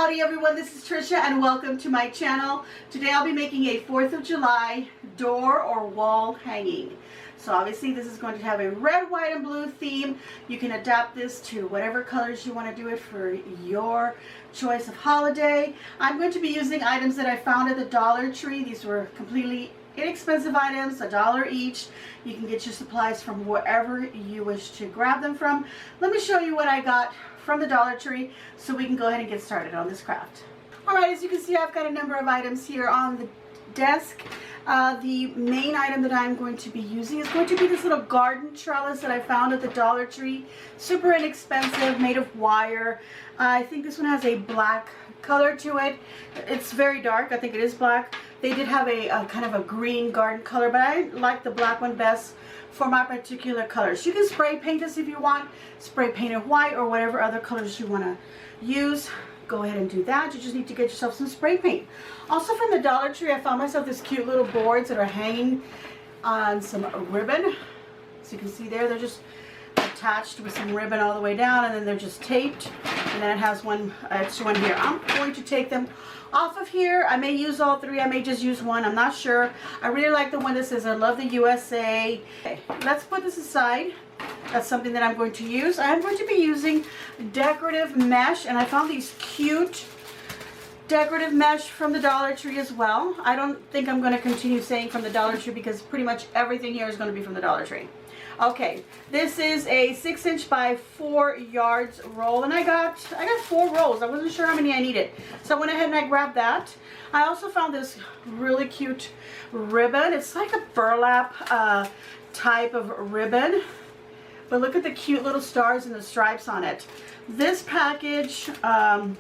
Howdy everyone, this is Tricia and welcome to my channel. Today I'll be making a 4th of July door or wall hanging. So obviously this is going to have a red, white, and blue theme. You can adapt this to whatever colors you want to do it for your choice of holiday. I'm going to be using items that I found at the Dollar Tree. These were completely inexpensive items, $1 each. You can get your supplies from wherever you wish to grab them from. Let me show you what I got from the Dollar Tree so we can go ahead and get started on this craft. Alright, as you can see, I've got a number of items here on the desk. The main item that I'm going to be using is going to be this little garden trellis that I found at the Dollar Tree. Super inexpensive, made of wire. I think this one has a black color to it. It's very dark. I think it is black. They did have a kind of a green garden color, but I like the black one best for my particular colors. You can spray paint this if you want. Spray paint it white or whatever other colors you want to use. Go ahead and do that. You just need to get yourself some spray paint. Also from the Dollar Tree, I found myself these cute little boards that are hanging on some ribbon. As you can see there, they're just attached with some ribbon all the way down, and then they're just taped, and then it has one extra one here. I'm going to take them off of here. I may use all three. I may just use one. I'm not sure. I really like the one that says I love the USA. Okay, let's put this aside. That's something that I'm going to use. I am going to be using decorative mesh, and I found these cute decorative mesh from the Dollar Tree as well. I don't think I'm going to continue saying from the Dollar Tree because pretty much everything here is going to be from the Dollar Tree. Okay, this is a 6" by 4 yards roll, and I got 4 rolls. I wasn't sure how many I needed, so I went ahead and I grabbed that. I also found this really cute ribbon. It's like a burlap type of ribbon, but look at the cute little stars and the stripes on it. This package that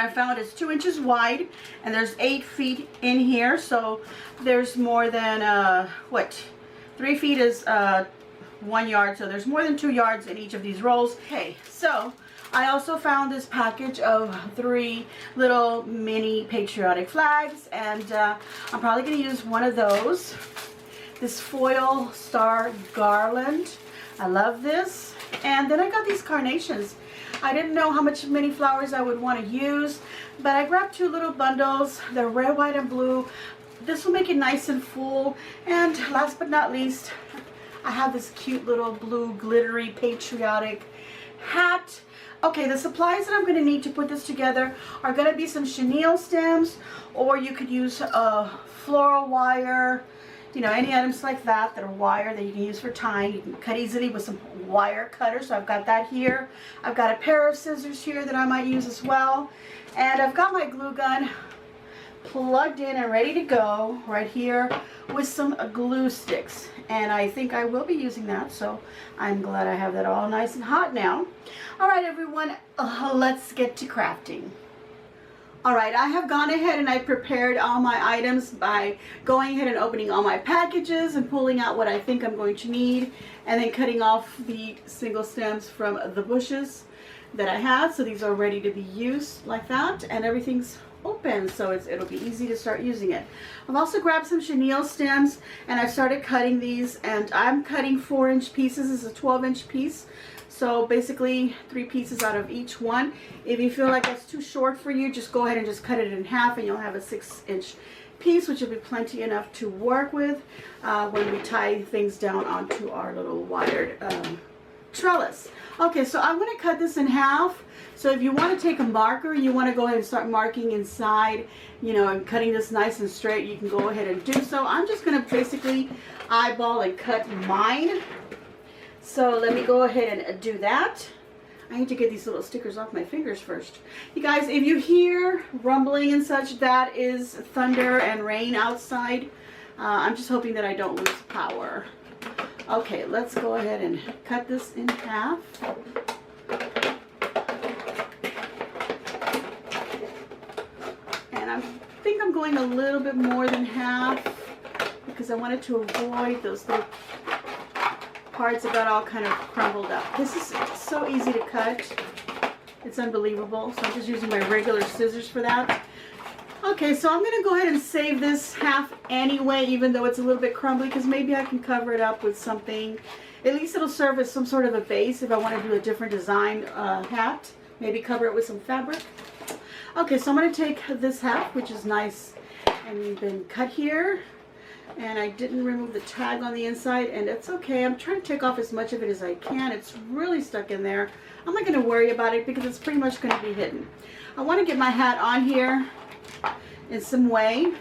I found is 2 inches wide, and there's 8 feet in here, so there's more than 3 feet is 1 yard, so there's more than 2 yards in each of these rolls. Okay, so I also found this package of 3 little mini patriotic flags, and I'm probably going to use one of those. This foil star garland. I love this. And then I got these carnations. I didn't know how many flowers I would want to use, but I grabbed 2 little bundles. They're red, white, and blue. This will make it nice and full. And last but not least, I have this cute little blue glittery patriotic hat. Okay, the supplies that I'm going to need to put this together are going to be some chenille stems, or you could use floral wire, you know, any items like that are wire that you can use for tying. You can cut easily with some wire cutter, so I've got that here. I've got a pair of scissors here that I might use as well, and I've got my glue gun plugged in and ready to go right here with some glue sticks, and I think I will be using that, so I'm glad I have that all nice and hot now. Alright everyone, let's get to crafting. Alright, I have gone ahead and I prepared all my items by going ahead and opening all my packages and pulling out what I think I'm going to need, and then cutting off the single stems from the bushes that I had. So these are ready to be used like that, and everything's open, so it'll be easy to start using it. I've also grabbed some chenille stems, and I started cutting these, and I'm cutting 4-inch pieces. This is a 12-inch piece, so basically 3 pieces out of each one. If you feel like that's too short for you, just go ahead and just cut it in half, and you'll have a 6-inch piece, which will be plenty enough to work with when we tie things down onto our little wired trellis. Okay, so I'm going to cut this in half. So if you want to take a marker, you want to go ahead and start marking inside, you know, and cutting this nice and straight, you can go ahead and do so. I'm just going to basically eyeball and cut mine. So let me go ahead and do that. I need to get these little stickers off my fingers first. You guys, if you hear rumbling and such, that is thunder and rain outside. I'm just hoping that I don't lose power. Okay, let's go ahead and cut this in half. And I think I'm going a little bit more than half because I wanted to avoid those little parts that got all kind of crumbled up. This is so easy to cut. It's unbelievable. So I'm just using my regular scissors for that. Okay, so I'm going to go ahead and save this half anyway, even though it's a little bit crumbly, because maybe I can cover it up with something. At least it'll serve as some sort of a base if I want to do a different design hat. Maybe cover it with some fabric. Okay, so I'm going to take this half, which is nice and been cut here, and I didn't remove the tag on the inside, and it's okay. I'm trying to take off as much of it as I can. It's really stuck in there. I'm not going to worry about it because it's pretty much going to be hidden. I want to get my hat on here in some way.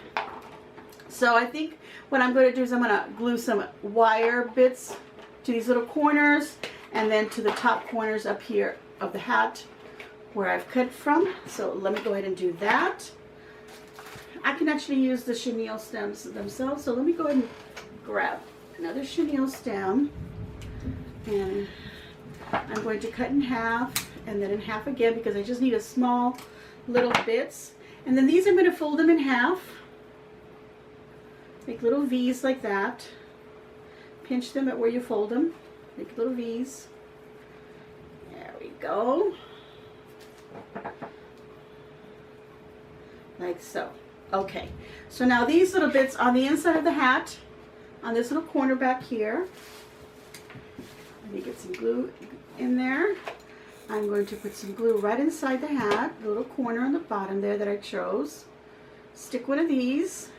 So I think what I'm going to do is I'm going to glue some wire bits to these little corners and then to the top corners up here of the hat where I've cut from. So let me go ahead and do that. I can actually use the chenille stems themselves, so let me go ahead and grab another chenille stem, and I'm going to cut in half and then in half again because I just need a small little bits. And then these I'm going to fold them in half, make little V's like that, pinch them at where you fold them, make little V's. There we go, like so. Okay, so now these little bits on the inside of the hat, on this little corner back here, let me get some glue in there. I'm going to put some glue right inside the hat, the little corner on the bottom there that I chose. Stick one of these,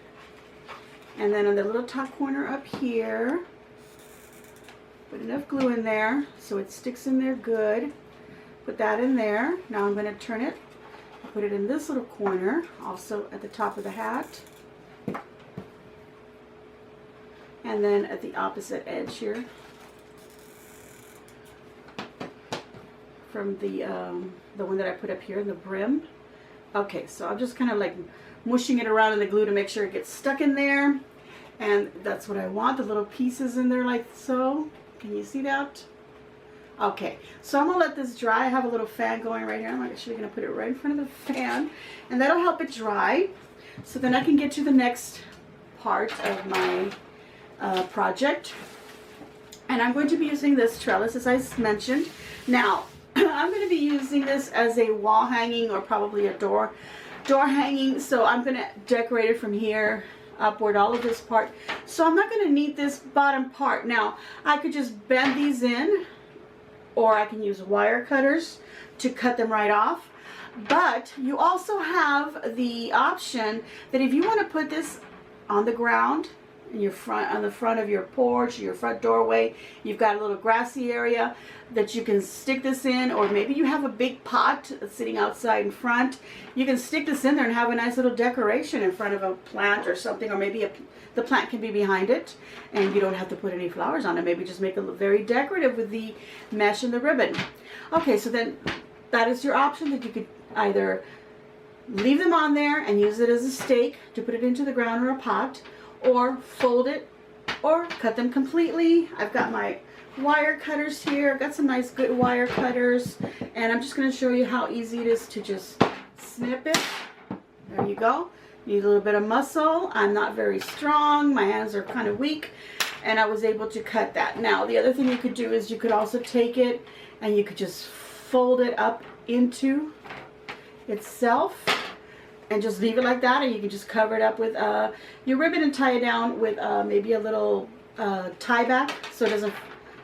and then on the little top corner up here, put enough glue in there so it sticks in there good. Put that in there. Now I'm going to turn it. Put it in this little corner, also at the top of the hat, and then at the opposite edge here, from the one that I put up here in the brim. Okay, so I'm just kind of like mushing it around in the glue to make sure it gets stuck in there, and that's what I want, the little pieces in there like so. Can you see that? Okay, so I'm going to let this dry. I have a little fan going right here. I'm actually going to put it right in front of the fan, and that'll help it dry. So then I can get to the next part of my project. And I'm going to be using this trellis, as I mentioned. Now, I'm going to be using this as a wall hanging or probably a door hanging. So I'm going to decorate it from here upward, all of this part. So I'm not going to need this bottom part. Now, I could just bend these in, or I can use wire cutters to cut them right off. But you also have the option that if you want to put this on the ground, in your on the front of your porch, your front doorway, you've got a little grassy area that you can stick this in, or maybe you have a big pot sitting outside in front. You can stick this in there and have a nice little decoration in front of a plant or something, or maybe the plant can be behind it and you don't have to put any flowers on it. Maybe just make it look very decorative with the mesh and the ribbon. Okay, so then that is your option, that you could either leave them on there and use it as a stake to put it into the ground or a pot, or fold it or cut them completely. I've got my wire cutters here. I've got some nice good wire cutters, and I'm just going to show you how easy it is to just snip it. There you go. Need a little bit of muscle. I'm not very strong. My hands are kind of weak, and I was able to cut that. Now, the other thing you could do is you could also take it and you could just fold it up into itself and just leave it like that, and you can just cover it up with your ribbon and tie it down with maybe a little tie back so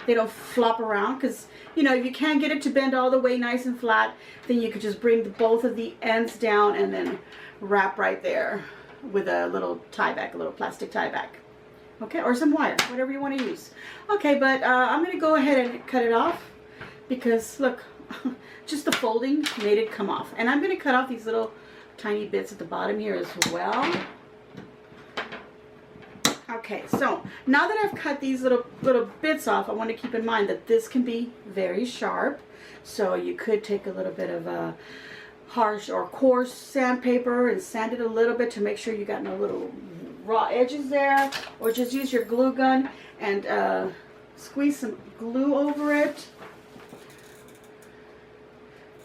they don't flop around. Because you know, if you can't get it to bend all the way nice and flat, then you could just bring both of the ends down and then wrap right there with a little tie back, a little plastic tie back. Okay, or some wire, whatever you want to use. Okay, but I'm going to go ahead and cut it off because look, just the folding made it come off. And I'm going to cut off these little tiny bits at the bottom here as well. Okay, so now that I've cut these little bits off, I want to keep in mind that this can be very sharp. So you could take a little bit of a harsh or coarse sandpaper and sand it a little bit to make sure you got no little raw edges there, or just use your glue gun and squeeze some glue over it,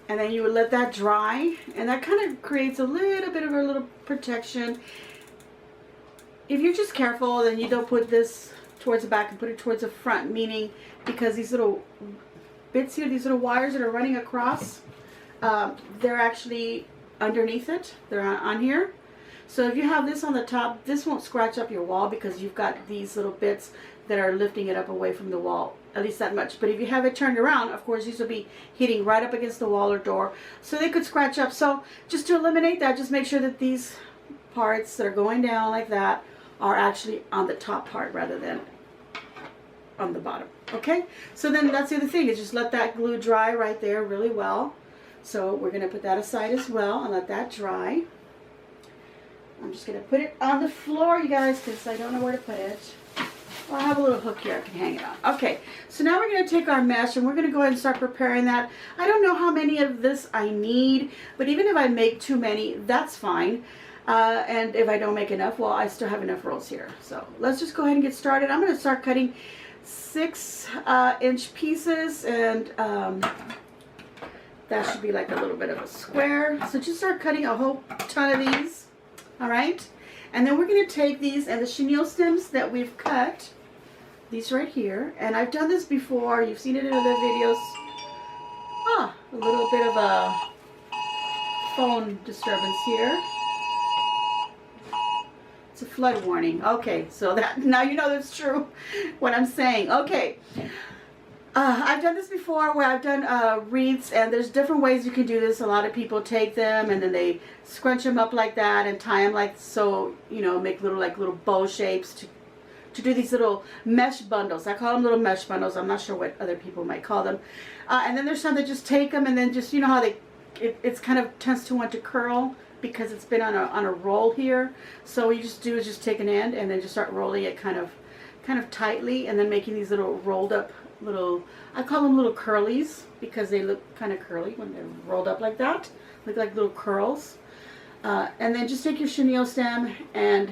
and then you would let that dry, and that kind of creates a little bit of a little protection. If you're just careful, then you don't put this towards the back and put it towards the front, meaning because these little bits here, these little wires that are running across, they're actually underneath it. They're on here. So if you have this on the top, this won't scratch up your wall because you've got these little bits that are lifting it up away from the wall, at least that much. But if you have it turned around, of course, these will be hitting right up against the wall or door, so they could scratch up. So just to eliminate that, just make sure that these parts that are going down like that are actually on the top part rather than on the bottom. Okay, so then that's the other thing, is just let that glue dry right there really well. So we're going to put that aside as well and let that dry. I'm just going to put it on the floor, you guys, because I don't know where to put it. Well, I have a little hook here I can hang it on. Okay, so now we're going to take our mesh and we're going to go ahead and start preparing that. I don't know how many of this I need, but even if I make too many, that's fine. And if I don't make enough, well, I still have enough rolls here. So let's just go ahead and get started. I'm going to start cutting 6-inch pieces, and that should be like a little bit of a square. So just start cutting a whole ton of these. All right, and then we're going to take these and the chenille stems that we've cut, these right here, and I've done this before, you've seen it in other videos. A little bit of a phone disturbance here. It's a flood warning. Okay, so that now you know that's true what I'm saying. Okay, I've done this before where I've done wreaths, and there's different ways you can do this. A lot of people take them and then they scrunch them up like that and tie them like so, you know, make little bow shapes to do these little mesh bundles. I call them little mesh bundles. I'm not sure what other people might call them. And then there's some that just take them and then just, you know how it's kind of tends to want to curl because it's been on a roll here. So what you just do is just take an end and then just start rolling it kind of tightly, and then making these little rolled up little, I call them little curlies because they look kind of curly when they're rolled up like that, look like little curls. And then just take your chenille stem and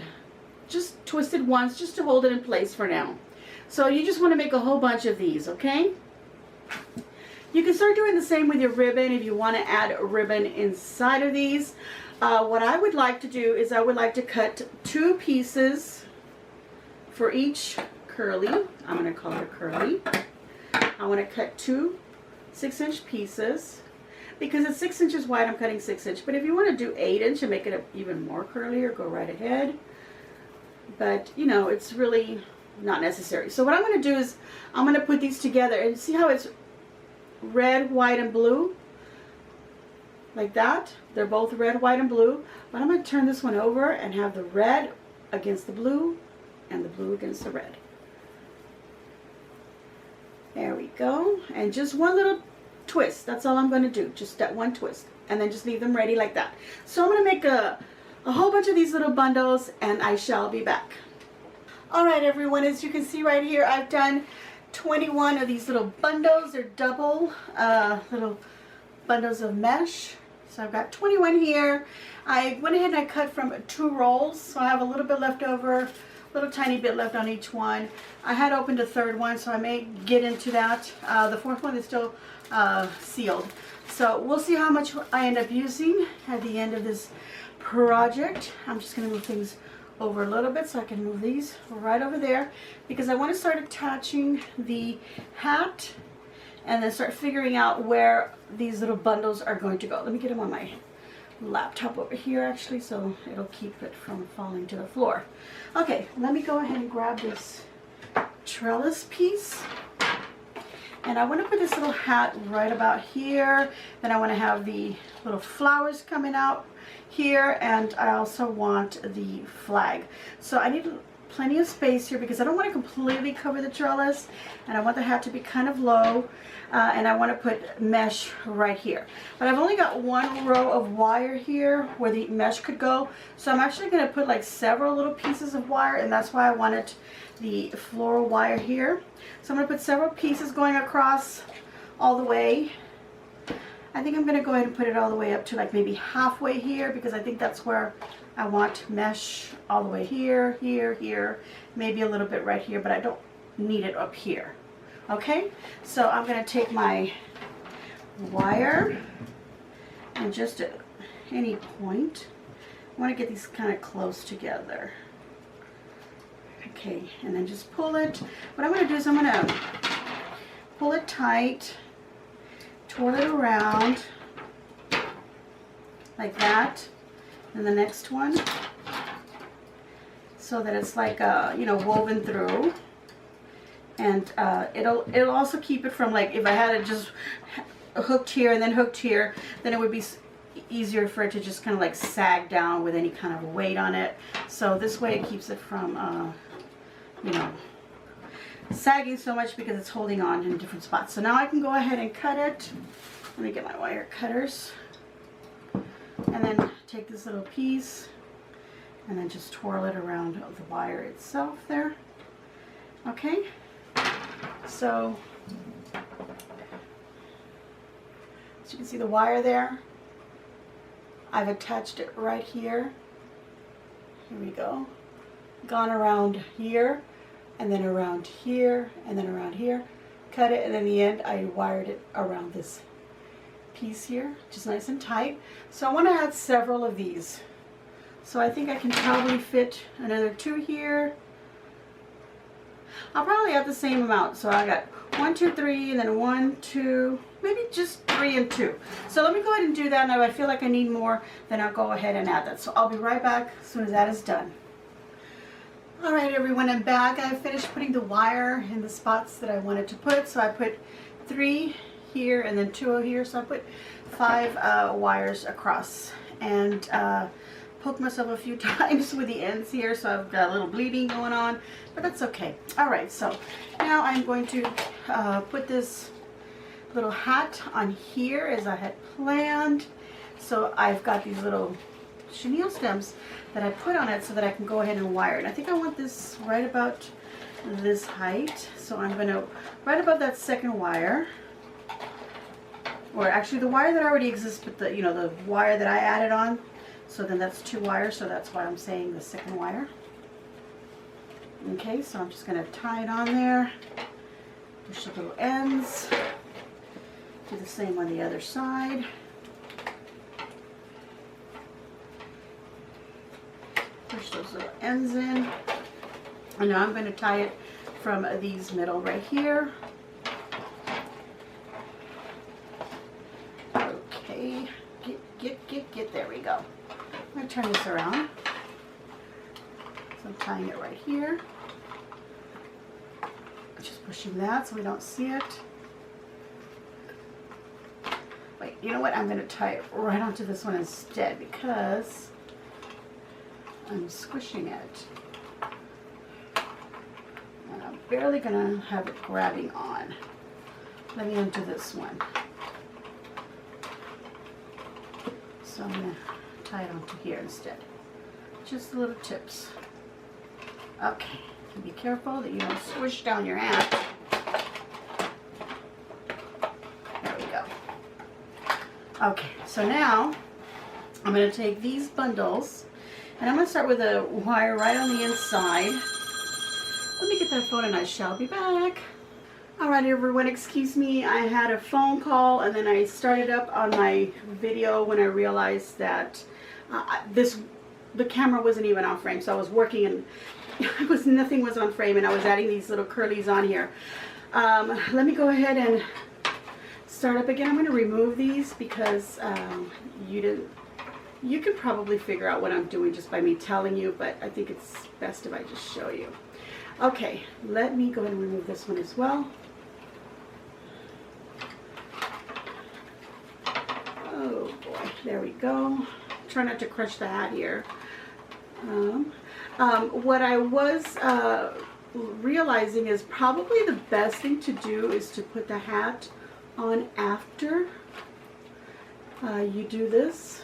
just twist it once just to hold it in place for now. So you just want to make a whole bunch of these, okay? You can start doing the same with your ribbon if you want to add a ribbon inside of these. What I would like to do is I would like to cut 2 pieces for each curly. I'm going to call it a curly. I want to cut 2 6-inch pieces. Because it's 6 inches wide, I'm cutting 6 inch. But if you want to do 8 inch and make it even more curlier, go right ahead. But, you know, it's really not necessary. So what I'm going to do is I'm going to put these together. And see how it's red, white, and blue? Like that. They're both red, white, and blue. But I'm going to turn this one over and have the red against the blue and the blue against the red. There we go. And just one little twist. That's all I'm going to do. Just that one twist. And then just leave them ready like that. So I'm going to make a whole bunch of these little bundles, and I shall be back. Alright everyone, as you can see right here, I've done 21 of these little bundles. They're double little bundles of mesh. So I've got 21 here. I went ahead and I cut from 2 rolls. So I have a little bit left over. Little tiny bit left on each one. I had opened a 3rd one, so I may get into that. The 4th one is still sealed. So we'll see how much I end up using at the end of this project. I'm just going to move things over a little bit so I can move these right over there, because I want to start attaching the hat and then start figuring out where these little bundles are going to go. Let me get them on my laptop over here actually, so it'll keep it from falling to the floor. Okay, let me go ahead and grab this trellis piece, and I want to put this little hat right about here. Then I want to have the little flowers coming out here, and I also want the flag. So I need plenty of space here because I don't want to completely cover the trellis, and I want the hat to be kind of low, and I want to put mesh right here. But I've only got 1 row of wire here where the mesh could go, so I'm actually going to put like several little pieces of wire, and that's why I wanted the floral wire here. So I'm going to put several pieces going across all the way. I think I'm going to go ahead and put it all the way up to like maybe halfway here, because I think that's where I want mesh all the way here, here, here, maybe a little bit right here, but I don't need it up here. Okay, so I'm going to take my wire and just at any point, I want to get these kind of close together. Okay, and then just pull it. What I'm going to do is I'm going to pull it tight, twirl it around like that, and the next one, so that it's like you know, woven through. And it'll also keep it from, like, if I had it just hooked here and then hooked here, then it would be easier for it to just kind of like sag down with any kind of weight on it. So this way it keeps it from you know, sagging so much because it's holding on in different spots. So now I can go ahead and cut it. Let me get my wire cutters, and then take this little piece and then just twirl it around the wire itself there. Okay, so as you can see the wire there, I've attached it right here. Here we go. Gone around here, and then around here, and then around here. Cut it, and in the end I wired it around this piece here, just nice and tight. So I want to add several of these. So I think I can probably fit another 2 here. I'll probably add the same amount. So I got 1, 2, 3, and then 1, 2, maybe just 3 and 2. So let me go ahead and do that. Now if I feel like I need more, then I'll go ahead and add that. So I'll be right back as soon as that is done. All right, everyone, I'm back. I finished putting the wire in the spots that I wanted to put. So I put 3 here and then 2 here. So I put 5 wires across, and poked myself a few times with the ends here, so I've got a little bleeding going on, but that's okay. All right, so now I'm going to put this little hat on here as I had planned. So I've got these little chenille stems that I put on it so that I can go ahead and wire it. I think I want this right about this height, so I'm going to, right above that second wire, or actually the wire that already exists, but the, you know, the wire that I added on. So then that's 2 wires, so that's why I'm saying the second wire. Okay, so I'm just going to tie it on there, push the little ends, do the same on the other side. Push those little ends in, and now I'm going to tie it from these middle right here. Okay, get, there we go. I'm going to turn this around. So I'm tying it right here. Just pushing that so we don't see it. Wait, you know what? I'm going to tie it right onto this one instead because I'm squishing it. And I'm barely going to have it grabbing on. Let me undo this one. So I'm going to tie it onto here instead. Just the little tips. Okay, and be careful that you don't squish down your hat. There we go. Okay, so now I'm going to take these bundles, and I'm going to start with a wire right on the inside. Let me get that phone and I shall be back. Alright, everyone, excuse me, I had a phone call and then I started up on my video when I realized that the camera wasn't even on frame. So I was working and nothing was on frame, and I was adding these little curlies on here. Let me go ahead and start up again. I'm going to remove these because you can probably figure out what I'm doing just by me telling you, but I think it's best if I just show you. Okay, let me go ahead and remove this one as well. Oh boy, there we go. Try not to crush the hat here. What I was realizing is probably the best thing to do is to put the hat on after you do this.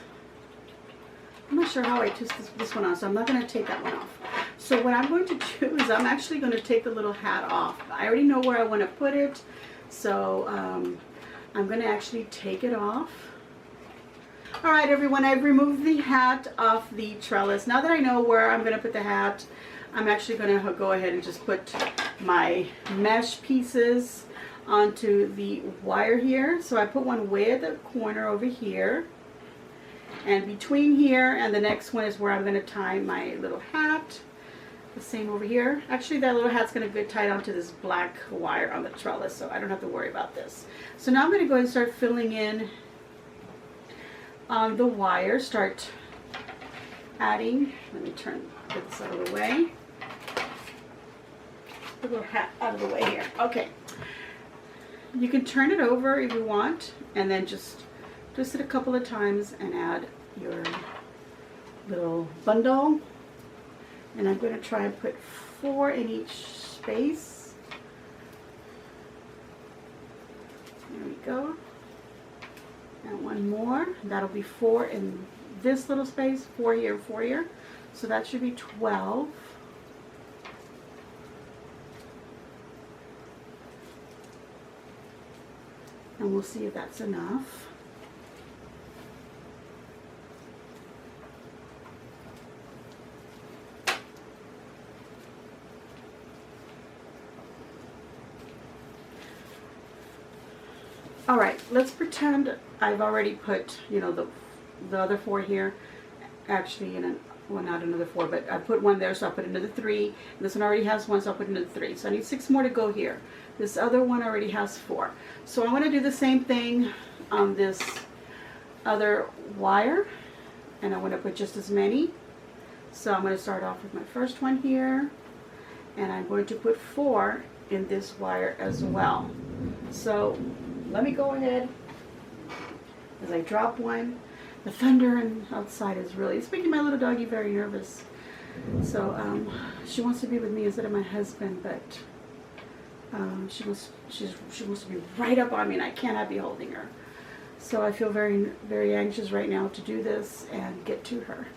I'm not sure how I twist this one on, so I'm not going to take that one off. So what I'm going to do is I'm actually going to take the little hat off. I already know where I want to put it, so I'm going to actually take it off. Alright, everyone, I've removed the hat off the trellis. Now that I know where I'm going to put the hat, I'm actually going to go ahead and just put my mesh pieces onto the wire here. So I put one way at the corner over here, and between here and the next one is where I'm going to tie my little hat. The same over here. Actually, that little hat's going to get tied onto this black wire on the trellis, so I don't have to worry about this. So now I'm going to go ahead and start filling in the wire. Start adding. Let me turn Get this out of the way. Put a little hat out of the way here. Okay. You can turn it over if you want, and then just twist it a couple of times and add your little bundle. And I'm going to try and put 4 in each space. There we go. And one more. That'll be 4 in this little space, 4 here, 4 here. So that should be 12. And we'll see if that's enough. All right, let's pretend I've already put, you know, the other 4 here. Actually, in well, not another 4, but I put 1 there, so I'll put another 3. This one already has 1, so I'll put another 3. So I need 6 more to go here. This other one already has 4. So I'm going to do the same thing on this other wire, and I want to put just as many. So I'm going to start off with my first one here, and I'm going to put 4 in this wire as well. So let me go ahead as I drop one. The thunder and outside is really, it's making my little doggy very nervous. So she wants to be with me instead of my husband, but she wants to be right up on me, and I cannot be holding her. So I feel very, very anxious right now to do this and get to her.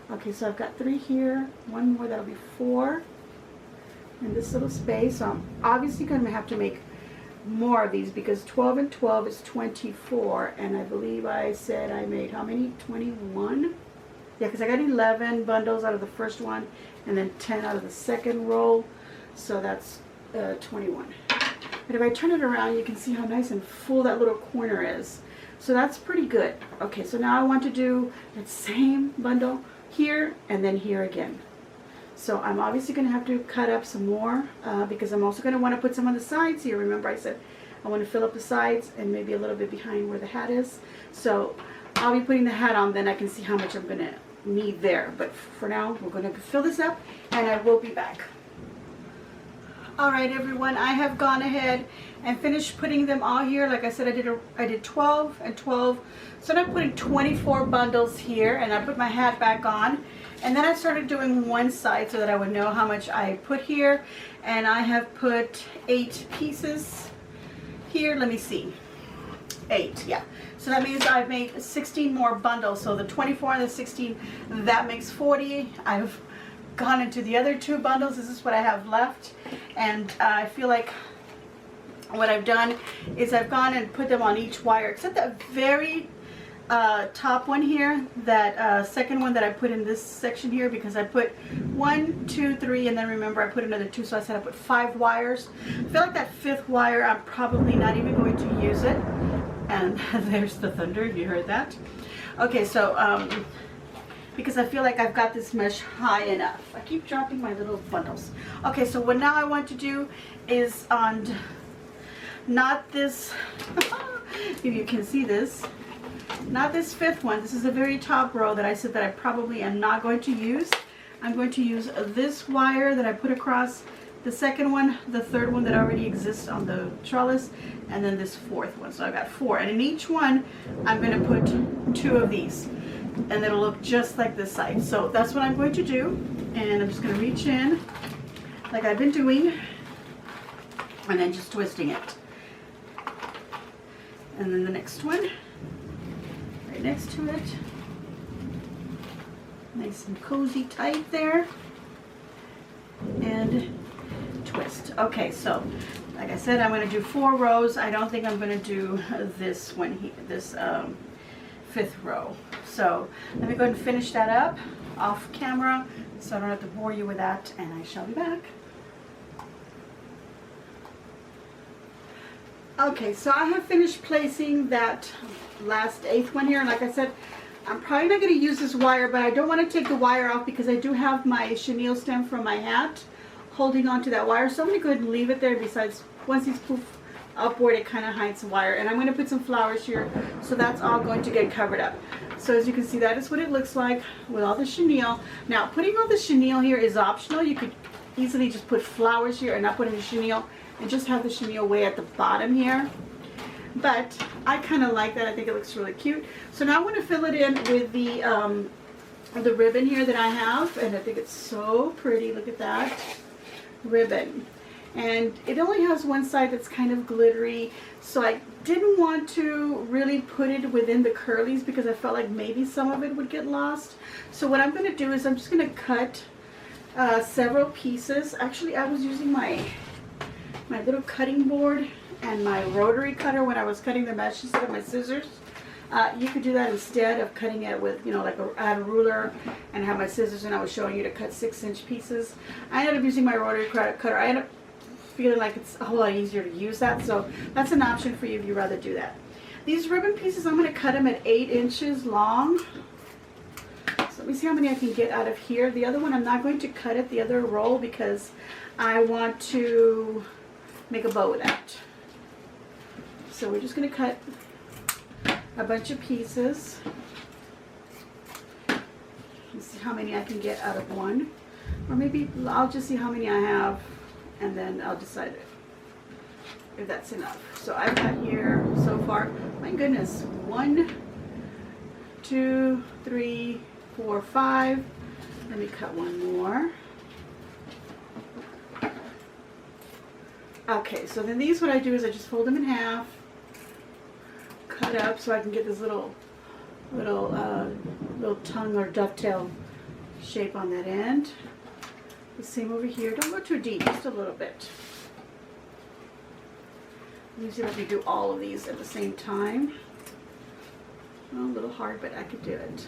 Okay, so I've got 3 here, 1 more, that'll be 4 in this little space. So I'm obviously going to have to make more of these because 12 and 12 is 24, and I believe I said I made how many? 21? Yeah, because I got 11 bundles out of the first one and then 10 out of the second roll, so that's 21. But if I turn it around, you can see how nice and full that little corner is. So that's pretty good. Okay, so now I want to do that same bundle here and then here again. So I'm obviously going to have to cut up some more because I'm also going to want to put some on the sides here. Remember I said I want to fill up the sides and maybe a little bit behind where the hat is. So I'll be putting the hat on, then I can see how much I'm going to need there. But for now, we're going to fill this up and I will be back. Alright everyone, I have gone ahead and finished putting them all here. Like I said, I did 12 and 12. So I'm putting 24 bundles here, and I put my hat back on. And then I started doing one side so that I would know how much I put here. And I have put 8 pieces here. Let me see. 8, yeah. So that means I've made 16 more bundles. So the 24 and the 16, that makes 40. I've gone into the other 2 bundles. This is what I have left. And I feel like what I've done is I've gone and put them on each wire, except that very top one here, that second one that I put in this section here, because I put 1, 2, 3, and then remember I put another 2, so I said I put 5 wires. I feel like that 5th wire I'm probably not even going to use it. And there's the thunder, you heard that. Okay, so because I feel like I've got this mesh high enough. I keep dropping my little bundles. Okay, so what now I want to do is on not this if you can see this, not this 5th one. This is the very top row that I said that I probably am not going to use. I'm going to use this wire that I put across the second one, the 3rd one that already exists on the trellis, and then this 4th one. So I got 4, and in each one I'm going to put 2 of these, and it'll look just like this side. So that's what I'm going to do, and I'm just going to reach in like I've been doing, and then just twisting it. And then the next one, right next to it, nice and cozy tight there, and twist. Okay, so like I said, I'm going to do 4 rows. I don't think I'm going to do this one here, this 5th row. So let me go ahead and finish that up off camera so I don't have to bore you with that, and I shall be back. Okay, so I have finished placing that last 8th one here, and like I said, I'm probably not going to use this wire, but I don't want to take the wire off because I do have my chenille stem from my hat holding on to that wire, so I'm going to go ahead and leave it there. Besides, once these upward, it kind of hides the wire. And I'm going to put some flowers here, so that's all going to get covered up. So as you can see, that is what it looks like with all the chenille. Now, putting all the chenille here is optional. You could easily just put flowers here and not put any chenille, and just have the chenille way at the bottom here. But I kind of like that. I think it looks really cute. So now I'm going to fill it in with the ribbon here that I have, and I think it's so pretty. Look at that ribbon. And it only has one side that's kind of glittery, so I didn't want to really put it within the curlies because I felt like maybe some of it would get lost. So what I'm going to do is I'm just going to cut several pieces. Actually, I was using my little cutting board and my rotary cutter when I was cutting the mesh instead of my scissors. You could do that instead of cutting it with, like I had a ruler and I had my scissors, and I was showing you to cut 6-inch pieces. I ended up using my rotary cutter. I ended up feeling like it's a whole lot easier to use that, so that's an option for you if you'd rather do that. These ribbon pieces, I'm going to cut them at 8 inches long. So let me see how many I can get out of here. The other one I'm not going to cut it, the other roll, because I want to make a bow with that. So we're just going to cut a bunch of pieces. Let's see how many I can get out of one, or maybe I'll just see how many I have, and then I'll decide if that's enough. So I've got here so far, my goodness, 1, 2, 3, 4, 5. Let me cut one more. Okay, so then these, what I do is I just fold them in half, cut up so I can get this little tongue or dovetail shape on that end. The same over here. Don't go too deep, just a little bit. Usually let me do all of these at the same time. Well, a little hard, but I could do it.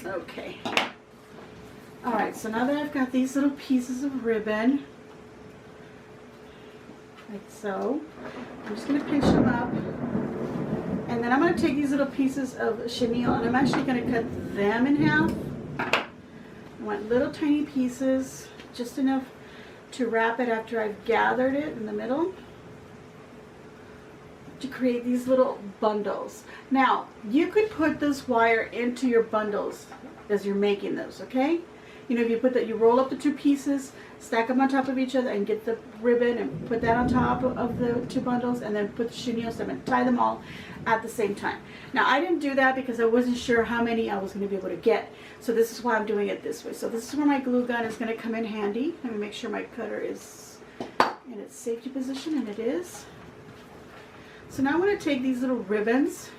Okay. Alright, so now that I've got these little pieces of ribbon, like so, I'm just going to pinch them up. And then I'm going to take these little pieces of chenille, and I'm actually going to cut them in half. I want little tiny pieces, just enough to wrap it after I've gathered it in the middle, to create these little bundles. Now, you could put this wire into your bundles as you're making those, okay? If you put that, you roll up the 2 pieces, stack them on top of each other, and get the ribbon and put that on top of the 2 bundles, and then put the chenille stem and tie them all at the same time. Now, I didn't do that because I wasn't sure how many I was going to be able to get, so this is why I'm doing it this way. So this is where my glue gun is going to come in handy. Let me make sure my cutter is in its safety position, and it is. So now I'm going to take these little ribbons,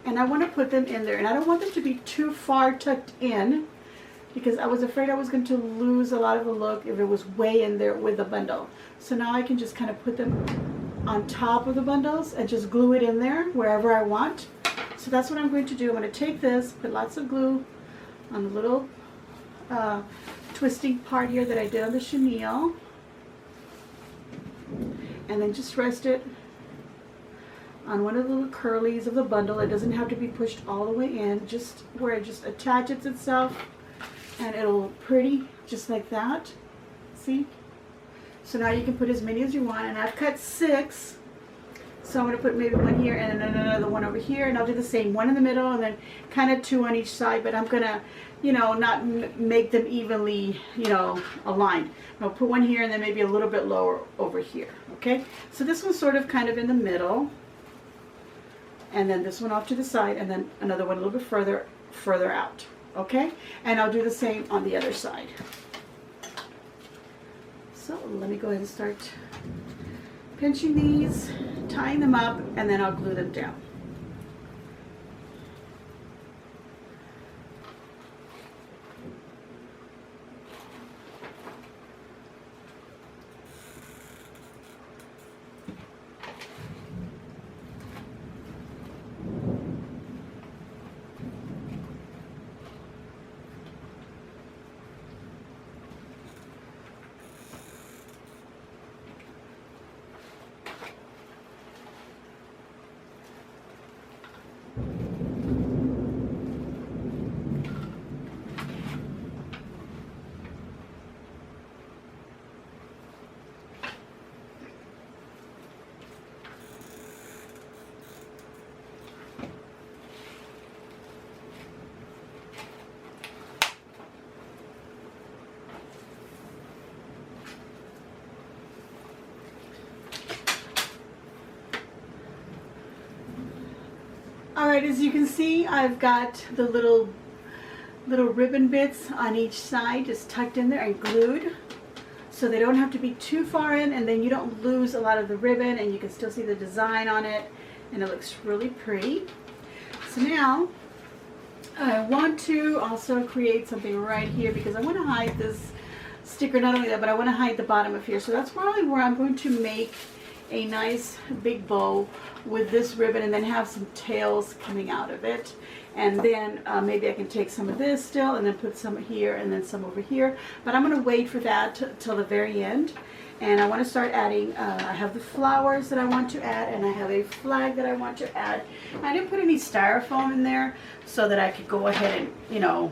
and I want to put them in there, and I don't want them to be too far tucked in, because I was afraid I was going to lose a lot of the look if it was way in there with the bundle. So now I can just kind of put them on top of the bundles and just glue it in there wherever I want. So that's what I'm going to do. I'm going to take this, put lots of glue on the little twisting part here that I did on the chenille, and then just rest it on one of the little curlies of the bundle. It doesn't have to be pushed all the way in, just where it just attaches itself, and it'll look pretty just like that. See? So now you can put as many as you want, and I've cut 6, so I'm going to put maybe one here and then another one over here, and I'll do the same, one in the middle and then kind of 2 on each side, but I'm going to, not make them evenly, aligned. I'll put one here and then maybe a little bit lower over here, okay? So this one's sort of kind of in the middle, and then this one off to the side, and then another one a little bit further out. Okay, and I'll do the same on the other side. So let me go ahead and start pinching these, tying them up, and then I'll glue them down. Alright, as you can see, I've got the little ribbon bits on each side just tucked in there and glued, so they don't have to be too far in, and then you don't lose a lot of the ribbon, and you can still see the design on it, and it looks really pretty. So now I want to also create something right here because I want to hide this sticker. Not only that, but I want to hide the bottom of here. So that's probably where I'm going to make a nice big bow with this ribbon and then have some tails coming out of it. And then maybe I can take some of this still and then put some here and then some over here. But I'm going to wait for that till the very end. And I want to start adding, I have the flowers that I want to add, and I have a flag that I want to add. I didn't put any styrofoam in there so that I could go ahead and, you know,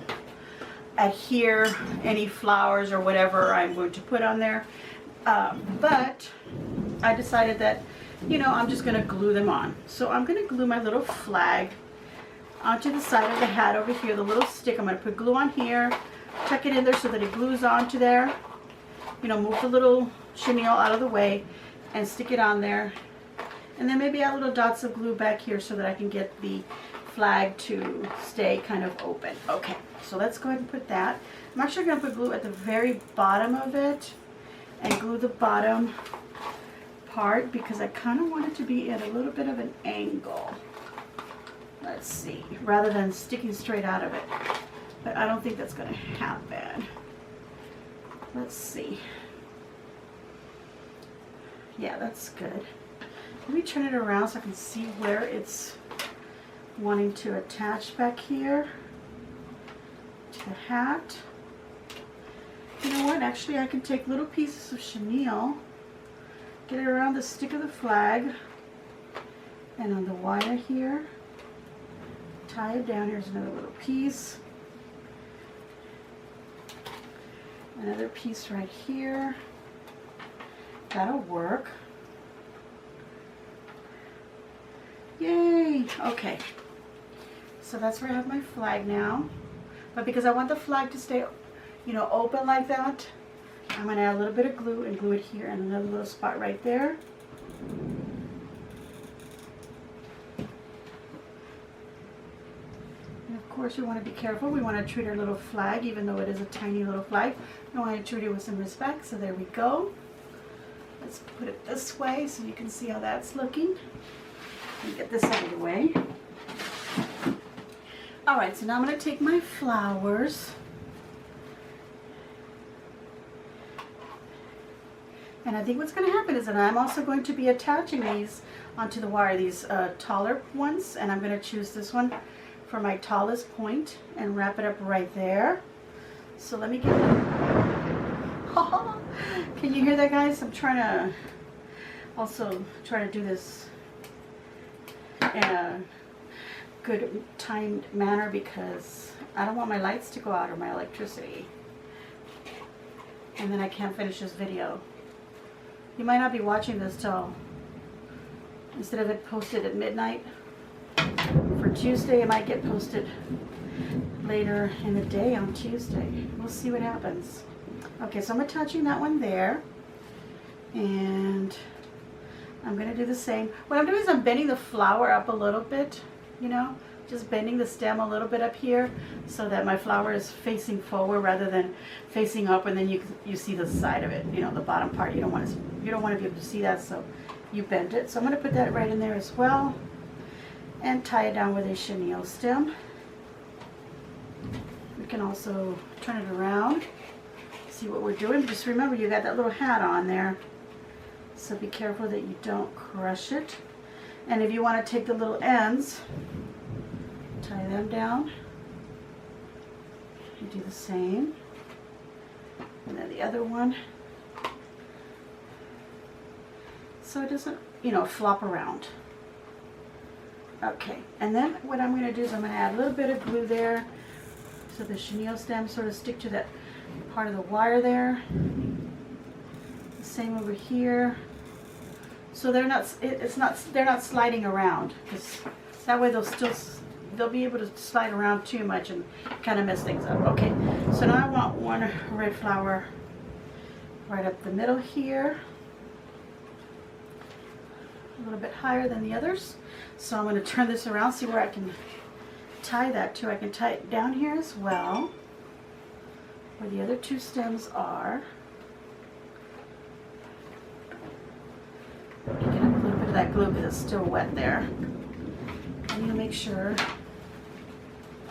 adhere any flowers or whatever I'm going to put on there. But I decided that, you know, I'm just going to glue them on. So I'm going to glue my little flag onto the side of the hat over here, the little stick. I'm going to put glue on here, tuck it in there so that it glues onto there. You know, move the little chenille out of the way and stick it on there. And then maybe add little dots of glue back here so that I can get the flag to stay kind of open. Okay, so let's go ahead and put that. I'm actually going to put glue at the very bottom of it and glue the bottom part because I kind of want it to be at a little bit of an angle. Let's see, rather than sticking straight out of it. But I don't think that's going to happen. Let's see. Yeah, that's good. Let me turn it around so I can see where it's wanting to attach back here to the hat. You know what? Actually, I can take little pieces of chenille, get it around the stick of the flag, and on the wire here, tie it down. Here's another little piece. Another piece right here. That'll work. Yay! Okay. So that's where I have my flag now. But because I want the flag to stay, you know, open like that, I'm going to add a little bit of glue and glue it here and another little spot right there. And of course, we want to be careful. We want to treat our little flag, even though it is a tiny little flag, we want to treat it with some respect. So there we go. Let's put it this way so you can see how that's looking. And get this out of the way. Alright, so now I'm going to take my flowers and I think what's going to happen is that I'm also going to be attaching these onto the wire, these taller ones, and I'm going to choose this one for my tallest point and wrap it up right there. So let me get it. Can you hear that, guys? I'm trying to also try to do this in a good timed manner because I don't want my lights to go out or my electricity, and then I can't finish this video. You might not be watching this till, instead of it posted at midnight for Tuesday, it might get posted later in the day on Tuesday. We'll see what happens. Okay, so I'm attaching that one there, and I'm going to do the same. What I'm doing is I'm bending the flower up a little bit, you know, just bending the stem a little bit up here so that my flower is facing forward rather than facing up, and then you see the side of it, you know, the bottom part. You don't want to be able to see that, so you bend it. So I'm going to put that right in there as well and tie it down with a chenille stem. We can also turn it around, see what we're doing. Just remember, you got that little hat on there, so be careful that you don't crush it. And if you want to take the little ends, tie them down. You do the same. And then the other one, so it doesn't, you know, flop around. Okay, and then what I'm going to do is I'm going to add a little bit of glue there so the chenille stems sort of stick to that part of the wire there. The same over here. So they're not sliding around, because that way they'll be able to slide around too much and kind of mess things up. Okay, so now I want one red flower right up the middle here. a little bit higher than the others. So I'm going to turn this around, see where I can tie that to. I can tie it down here as well, where the other two stems are. Get up a little bit of that glue because it's still wet there. I need to make sure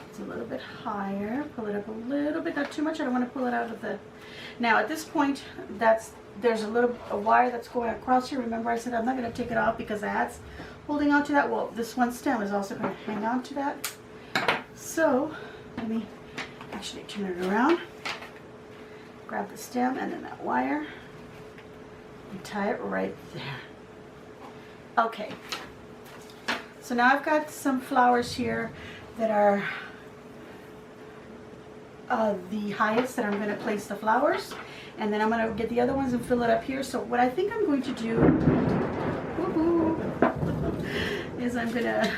it's a little bit higher. Pull it up a little bit, not too much. I don't want to pull it out of the... Now at this point, there's a wire that's going across here. Remember I said I'm not going to take it off because that's holding on to that. Well, this one stem is also going to hang on to that. So let me actually turn it around. Grab the stem and then that wire and tie it right there. Okay. So now I've got some flowers here that are the highest that I'm going to place the flowers, and then I'm going to get the other ones and fill it up here. So what I think I'm going to do is I'm going to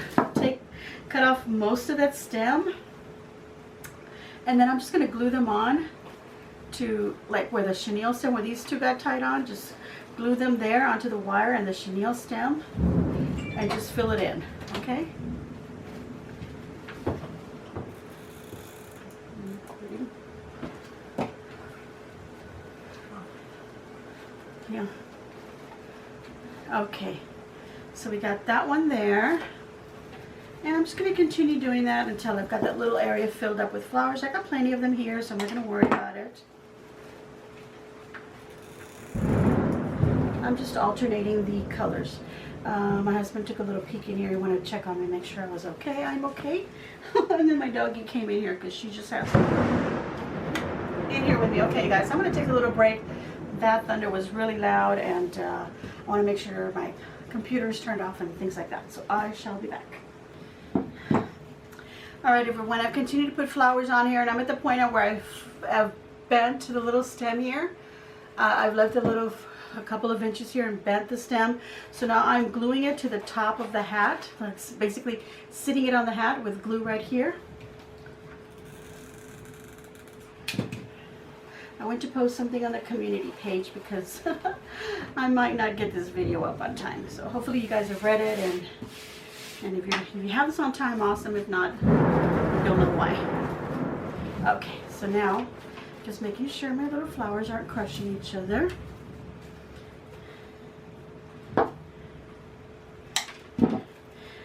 cut off most of that stem, and then I'm just going to glue them on to like where the chenille stem, where these two got tied on, just glue them there onto the wire and the chenille stem and just fill it in, okay? Yeah. Okay, so we got that one there, and I'm just going to continue doing that until I've got that little area filled up with flowers. I got plenty of them here, so I'm not going to worry about it. I'm just alternating the colors. My husband took a little peek in here. He wanted to check on me, make sure I was okay. I'm okay. And then my doggie came in here because she just has in here with me. Okay, guys, I'm going to take a little break. That thunder was really loud, and I want to make sure my computer is turned off and things like that. So I shall be back. All right, everyone, I've continued to put flowers on here, and I'm at the point where I've bent the little stem here. I've left a couple of inches here and bent the stem. So now I'm gluing it to the top of the hat. That's basically sitting it on the hat with glue right here. I went to post something on the community page because I might not get this video up on time. So hopefully you guys have read it, and if you have this on time, awesome. If not, you'll know why. Okay, so now just making sure my little flowers aren't crushing each other.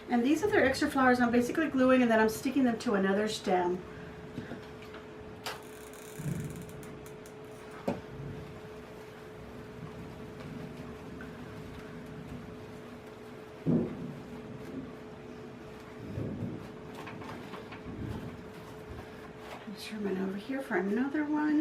And these are their extra flowers I'm basically gluing, and then I'm sticking them to another stem. Sherman over here for another one.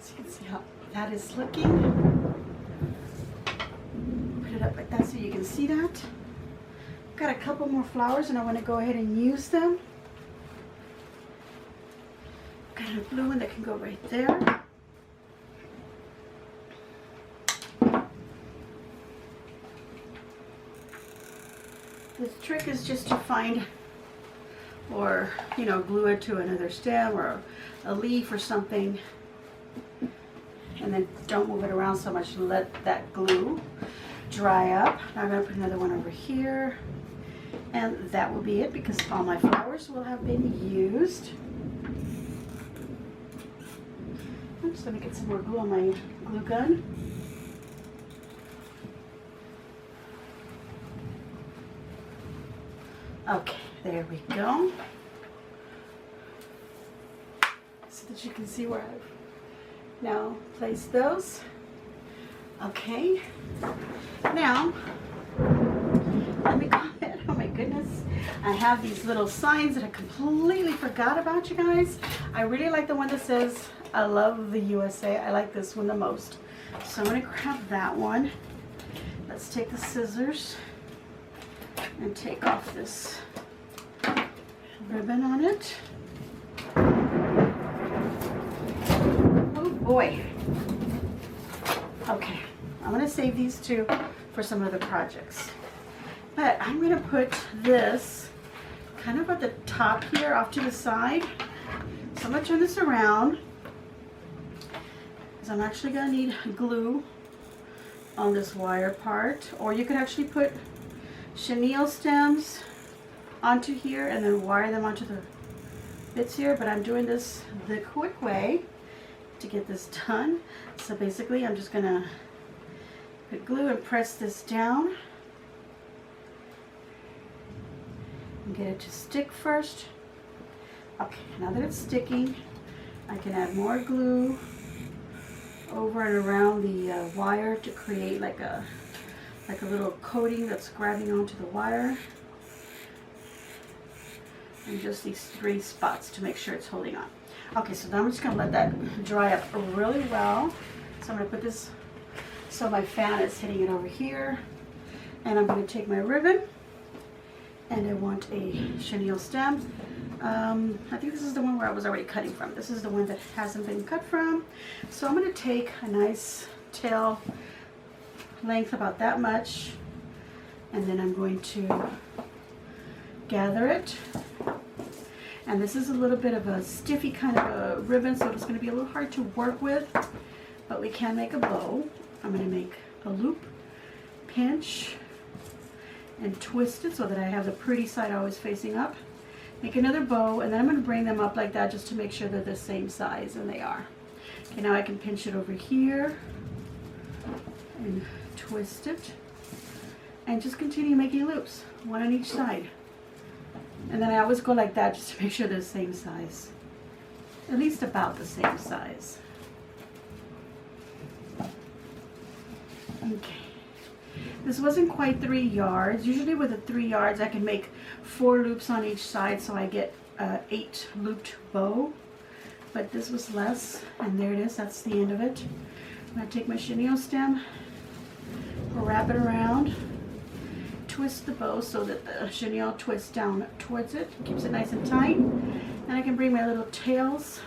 So you can see how that is looking. Put it up like that so you can see that. Got a couple more flowers and I want to go ahead and use them. Got a blue one that can go right there. The trick is just to find, or glue it to another stem or a leaf or something, and then don't move it around so much. Let that glue dry up. Now I'm going to put another one over here, and that will be it because all my flowers will have been used. I'm just going to get some more glue on my glue gun. Okay, there we go. So that you can see where I've now placed those. Okay, now let me go ahead. Oh my goodness, I have these little signs that I completely forgot about, you guys. I really like the one that says I love the USA. I like this one the most, so I'm going to grab that one. Let's take the scissors and take off this ribbon on it. Oh boy. Okay, I'm going to save these two for some other projects. But I'm going to put this kind of at the top here off to the side. So I'm going to turn this around because I'm actually going to need glue on this wire part. Or you could actually put chenille stems onto here and then wire them onto the bits here. But I'm doing this the quick way to get this done. So basically I'm just going to put glue and press this down. And get it to stick first. Okay, now that it's sticking, I can add more glue over and around the wire to create like a little coating that's grabbing onto the wire. And just these 3 spots to make sure it's holding on. Okay, so now I'm just going to let that dry up really well. So I'm going to put this so my fan is hitting it over here. And I'm going to take my ribbon. And I want a chenille stem. I think this is the one where I was already cutting from. This is the one that hasn't been cut from. So I'm going to take a nice tail length about that much. And then I'm going to gather it. And this is a little bit of a stiffy kind of a ribbon, so it's going to be a little hard to work with. But we can make a bow. I'm going to make a loop, pinch, and twist it so that I have the pretty side always facing up. Make another bow, and then I'm going to bring them up like that just to make sure they're the same size, and they are. Okay, now I can pinch it over here and twist it and just continue making loops, one on each side. And then I always go like that just to make sure they're the same size, at least about the same size. Okay. This wasn't quite 3 yards. Usually with the 3 yards I can make 4 loops on each side, so I get 8 looped bow. But this was less, and there it is. That's the end of it. I'm going to take my chenille stem, wrap it around, twist the bow so that the chenille twists down towards it, keeps it nice and tight. And I can bring my little tails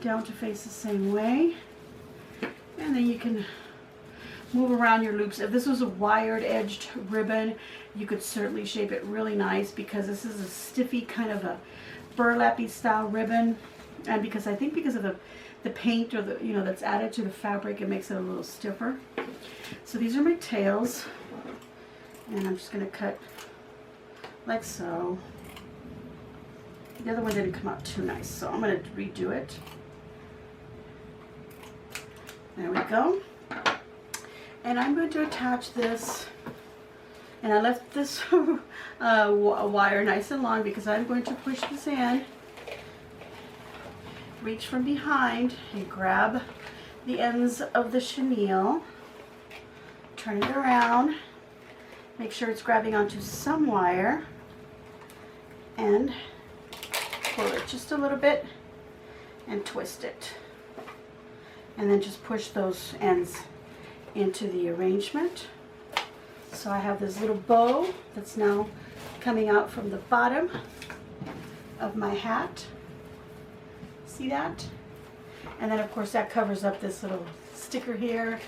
down to face the same way. And then you can move around your loops. If this was a wired edged ribbon, you could certainly shape it really nice, because this is a stiffy kind of a burlappy style ribbon, and because I think because of the paint or the that's added to the fabric, it makes it a little stiffer. So these are my tails, and I'm just going to cut like so. The other one didn't come out too nice, so I'm going to redo it. There we go. And I'm going to attach this, and I left this wire nice and long because I'm going to push this in, reach from behind and grab the ends of the chenille, turn it around, make sure it's grabbing onto some wire, and pull it just a little bit and twist it. And then just push those ends into the arrangement. So I have this little bow that's now coming out from the bottom of my hat. See that? And then of course that covers up this little sticker here.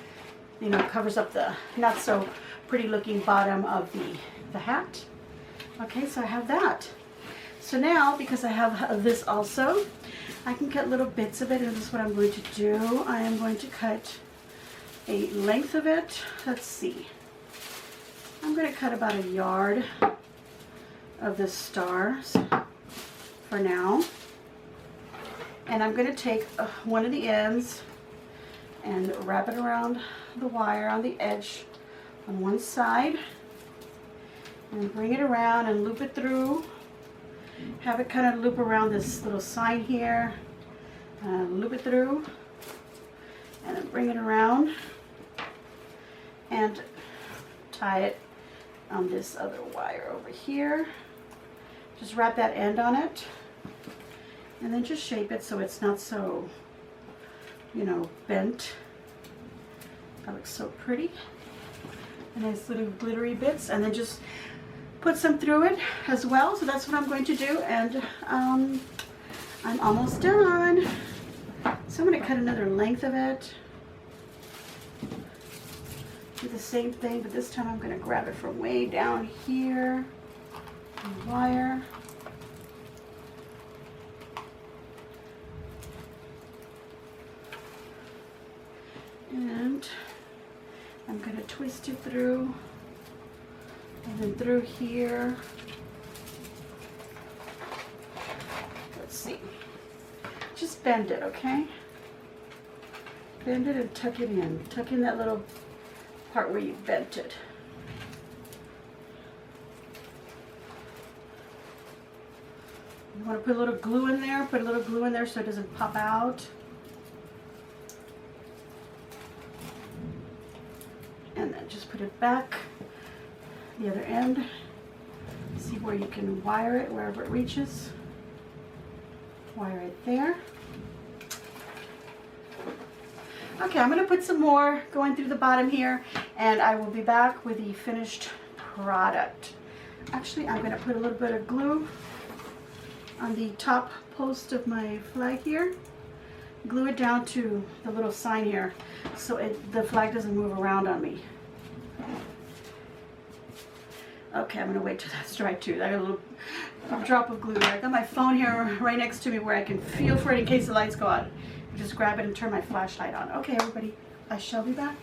Covers up the not so pretty looking bottom of the hat. Okay, so I have that. So now, because I have this also, I can cut little bits of it, and this is what I'm going to do. I am going to cut a length of it. Let's see. I'm going to cut about 1 yard of the stars for now. And I'm going to take one of the ends and wrap it around the wire on the edge on one side. And bring it around and loop it through. Have it kind of loop around this little sign here. Loop it through. And then bring it around. And tie it on this other wire over here. Just wrap that end on it. And then just shape it so it's not so, bent. That looks so pretty. And nice little glittery bits. And then just put some through it as well. So that's what I'm going to do. And I'm almost done. So I'm going to cut another length of it. do the same thing, but this time I'm going to grab it from way down here and wire. And I'm going to twist it through and then through here. Let's see. Just bend it, okay? Bend it and tuck it in. Tuck in that little part where you bent it. You want to put a little glue in there. Put a little glue in there so it doesn't pop out. And then just put it back the other end. See where you can wire it, wherever it reaches. Wire it there. Okay, I'm going to put some more going through the bottom here, and I will be back with the finished product. Actually, I'm going to put a little bit of glue on the top post of my flag here. Glue it down to the little sign here so the flag doesn't move around on me. Okay, I'm going to wait till that's dry too. I got a little drop of glue there. I got my phone here right next to me where I can feel for it in case the lights go out. Just grab it and turn my flashlight on. Okay, everybody, I shall be back.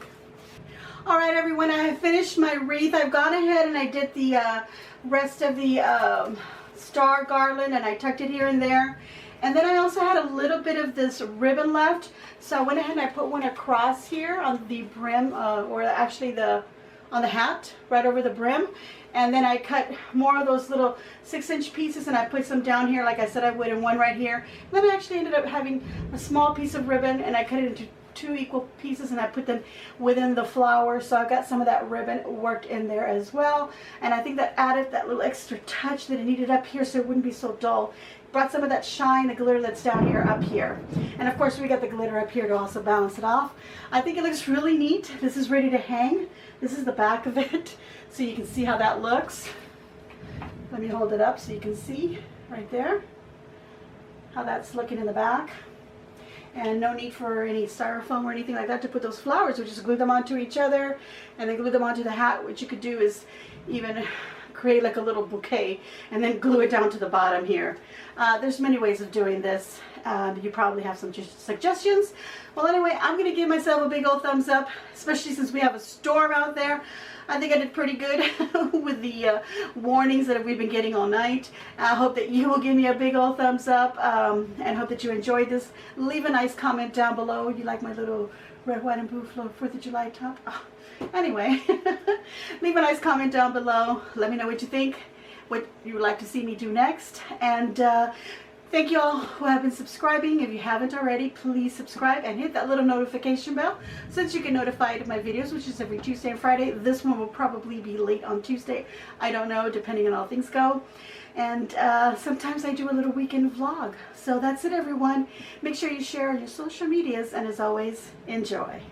All right, everyone, I have finished my wreath. I've gone ahead and I did the rest of the star garland, and I tucked it here and there. And then I also had a little bit of this ribbon left, so I went ahead and I put one across here on the brim, or actually on the hat, right over the brim. And then I cut more of those little 6-inch pieces and I put some down here like I said I would, and one right here. And then I actually ended up having a small piece of ribbon and I cut it into 2 equal pieces and I put them within the flower. So I got some of that ribbon worked in there as well. And I think that added that little extra touch that it needed up here so it wouldn't be so dull. Brought some of that shine, the glitter that's down here up here. And of course we got the glitter up here to also balance it off. I think it looks really neat. This is ready to hang. This is the back of it, so you can see how that looks. Let me hold it up so you can see right there how that's looking in the back. And no need for any styrofoam or anything like that to put those flowers. We just glue them onto each other and then glue them onto the hat. What you could do is even create like a little bouquet and then glue it down to the bottom here. There's many ways of doing this. You probably have some suggestions. Well, anyway, I'm going to give myself a big old thumbs up, especially since we have a storm out there. I think I did pretty good with the warnings that we've been getting all night. I hope that you will give me a big old thumbs up and hope that you enjoyed this. Leave a nice comment down below. You like my little red, white, and blue 4th of July top? Oh. Anyway, leave a nice comment down below. Let me know what you think, what you would like to see me do next. And thank you all who have been subscribing. If you haven't already, please subscribe and hit that little notification bell so that you get notified of my videos, which is every Tuesday and Friday. This one will probably be late on Tuesday. I don't know, depending on how things go. And sometimes I do a little weekend vlog. So that's it, everyone. Make sure you share on your social medias, and as always, enjoy.